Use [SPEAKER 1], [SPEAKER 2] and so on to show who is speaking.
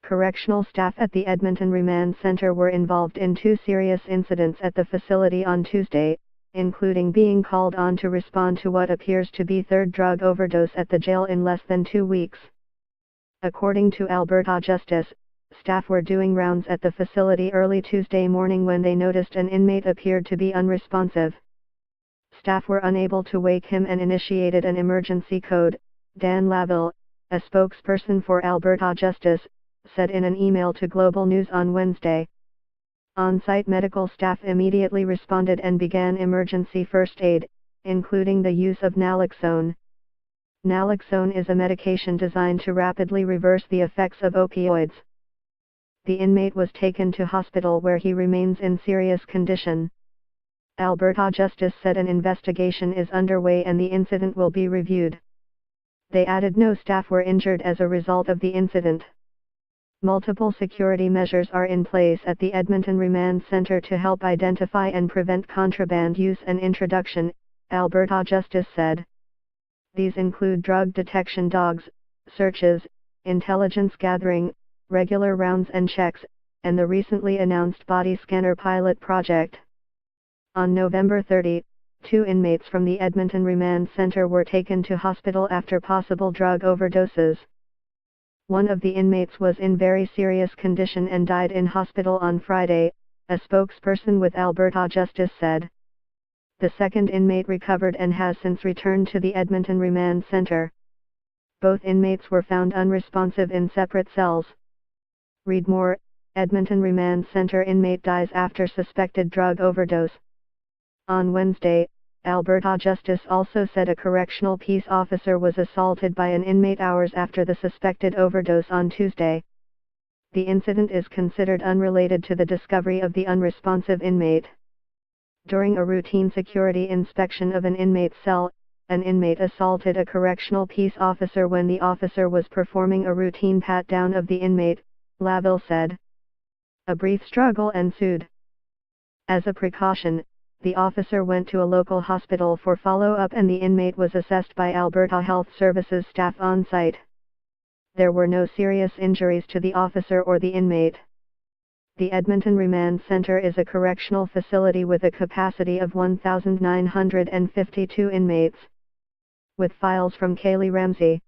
[SPEAKER 1] correctional staff at the Edmonton Remand Centre were involved in 2 serious incidents at the facility on Tuesday, including being called on to respond to what appears to be 3rd drug overdose at the jail in less than 2 weeks. According to Alberta Justice, staff were doing rounds at the facility early Tuesday morning when they noticed an inmate appeared to be unresponsive. Staff were unable to wake him and initiated an emergency code, Dan Laville, a spokesperson for Alberta Justice, said in an email to Global News on Wednesday. On-site medical staff immediately responded and began emergency first aid, including the use of naloxone. Naloxone is a medication designed to rapidly reverse the effects of opioids. The inmate was taken to hospital where he remains in serious condition. Alberta Justice said an investigation is underway and the incident will be reviewed. They added no staff were injured as a result of the incident. Multiple security measures are in place at the Edmonton Remand Centre to help identify and prevent contraband use and introduction, Alberta Justice said. These include drug detection dogs, searches, intelligence gathering, regular rounds and checks, and the recently announced body scanner pilot project. On November 30, 2 inmates from the Edmonton Remand Centre were taken to hospital after possible drug overdoses. One of the inmates was in very serious condition and died in hospital on Friday, a spokesperson with Alberta Justice said. The second inmate recovered and has since returned to the Edmonton Remand Centre. Both inmates were found unresponsive in separate cells. Read more, Edmonton Remand Centre inmate dies after suspected drug overdose. On Wednesday, Alberta Justice also said a correctional peace officer was assaulted by an inmate hours after the suspected overdose on Tuesday. The incident is considered unrelated to the discovery of the unresponsive inmate. During a routine security inspection of an inmate's cell, an inmate assaulted a correctional peace officer when the officer was performing a routine pat-down of the inmate, Laville said. A brief struggle ensued. As a precaution, the officer went to a local hospital for follow-up and the inmate was assessed by Alberta Health Services staff on site. There were no serious injuries to the officer or the inmate. The Edmonton Remand Centre is a correctional facility with a capacity of 1,952 inmates. With files from Kaylee Ramsey.